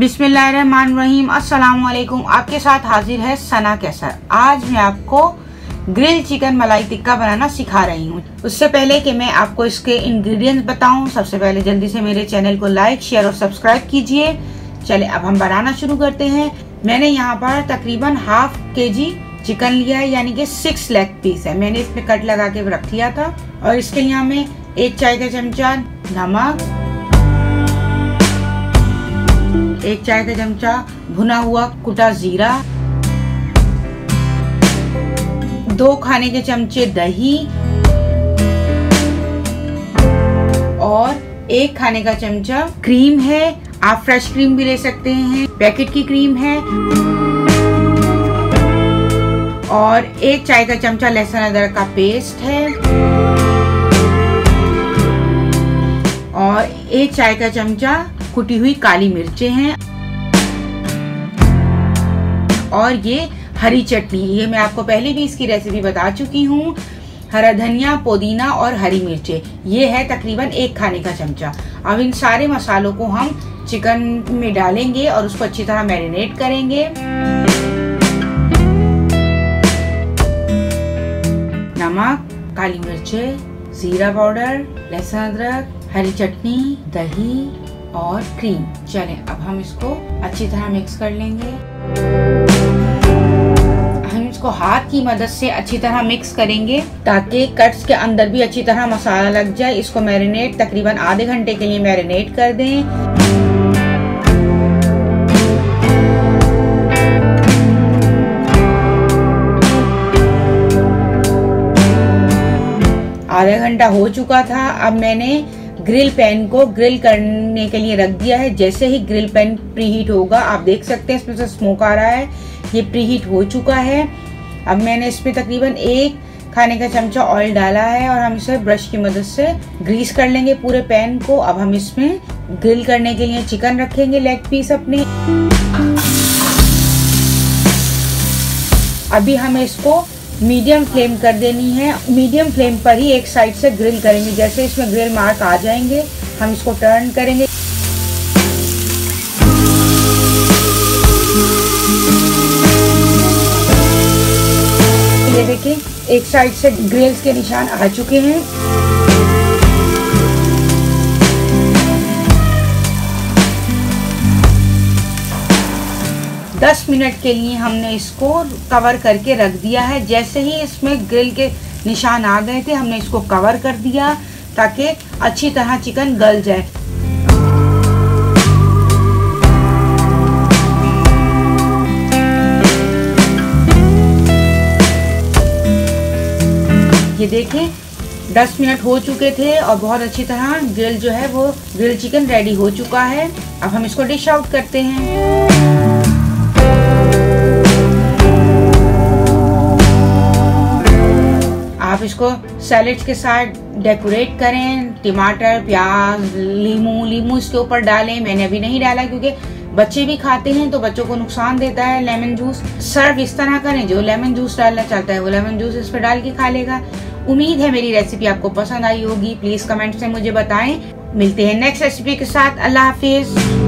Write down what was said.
बिस्मिल्लाहिर्रहमानिर्रहीम। अस्सलाम वालेकुम। आपके साथ हाजिर है सना कैसर। आज मैं आपको ग्रिल चिकन मलाई टिक्का बनाना सिखा रही हूँ। उससे पहले कि मैं आपको इसके इंग्रेडिएंट्स बताऊँ, सबसे पहले जल्दी से मेरे चैनल को लाइक, शेयर और सब्सक्राइब कीजिए। चले अब हम बनाना शुरू करते हैं। मैंने यहाँ पर तकरीबन हाफ kg चिकन लिया है, यानी कि 6 लेग पीस है। मैंने इसमें कट लगा के रख लिया था। और इसके यहाँ में 1 चाय का चमचा नमक, 1 चाय का चमचा भुना हुआ कुटा जीरा, 2 खाने के चमचे दही और 1 खाने का चमचा क्रीम है। आप फ्रेश क्रीम भी ले सकते हैं, पैकेट की क्रीम है। और 1 चाय का चमचा लहसुन अदरक का पेस्ट है और 1 चाय का चमचा कुटी हुई काली मिर्चें हैं। और ये हरी चटनी, ये मैं आपको पहले भी इसकी रेसिपी बता चुकी हूँ। हरा धनिया, पुदीना और हरी मिर्चें, ये है तकरीबन 1 खाने का चमचा। अब इन सारे मसालों को हम चिकन में डालेंगे और उसको अच्छी तरह मैरिनेट करेंगे। नमक, काली मिर्चें, जीरा पाउडर, लहसुन अदरक, हरी चटनी, दही और क्रीम। चलें अब हम इसको अच्छी तरह मिक्स कर लेंगे। हम इसको हाथ की मदद से अच्छी तरह मिक्स करेंगे ताकि कट्स के अंदर भी अच्छी तरह मसाला लग जाए। इसको मैरिनेट तकरीबन आधे घंटे के लिए मैरिनेट कर दें। आधा घंटा हो चुका था। अब मैंने ग्रिल पैन को ग्रिल करने के लिए रख दिया है। जैसे ही ग्रिल पैन प्रीहीट होगा, आप देख सकते हैं इसमें से स्मोक आ रहा है, ये प्रीहीट हो चुका है। अब मैंने इसमें तकरीबन 1 खाने का चमचा ऑयल डाला है और हम इसे ब्रश की मदद से ग्रीस कर लेंगे पूरे पैन को। अब हम इसमें ग्रिल करने के लिए चिकन रखेंगे, लेग पीस अपने। अभी हमें इसको मीडियम फ्लेम कर देनी है। मीडियम फ्लेम पर ही एक साइड से ग्रिल करेंगे। जैसे इसमें ग्रिल मार्क आ जाएंगे, हम इसको टर्न करेंगे। ये देखिए, एक साइड से ग्रिल्स के निशान आ चुके हैं। दस मिनट के लिए हमने इसको कवर करके रख दिया है। जैसे ही इसमें ग्रिल के निशान आ गए थे, हमने इसको कवर कर दिया ताकि अच्छी तरह चिकन गल जाए। ये देखें, 10 मिनट हो चुके थे और बहुत अच्छी तरह ग्रिल जो है वो ग्रिल चिकन रेडी हो चुका है। अब हम इसको डिश आउट करते हैं। आप इसको सैलेड के साथ डेकोरेट करें। टमाटर, प्याज, नींबू इसके ऊपर डालें। मैंने अभी नहीं डाला क्योंकि बच्चे भी खाते हैं तो बच्चों को नुकसान देता है लेमन जूस। सर्व इस तरह करें, जो लेमन जूस डालना चाहता है वो लेमन जूस इस पर डाल के खा लेगा। उम्मीद है मेरी रेसिपी आपको पसंद आई होगी। प्लीज कमेंट से मुझे बताएं। मिलते हैं नेक्स्ट रेसिपी के साथ। अल्लाह हाफिज।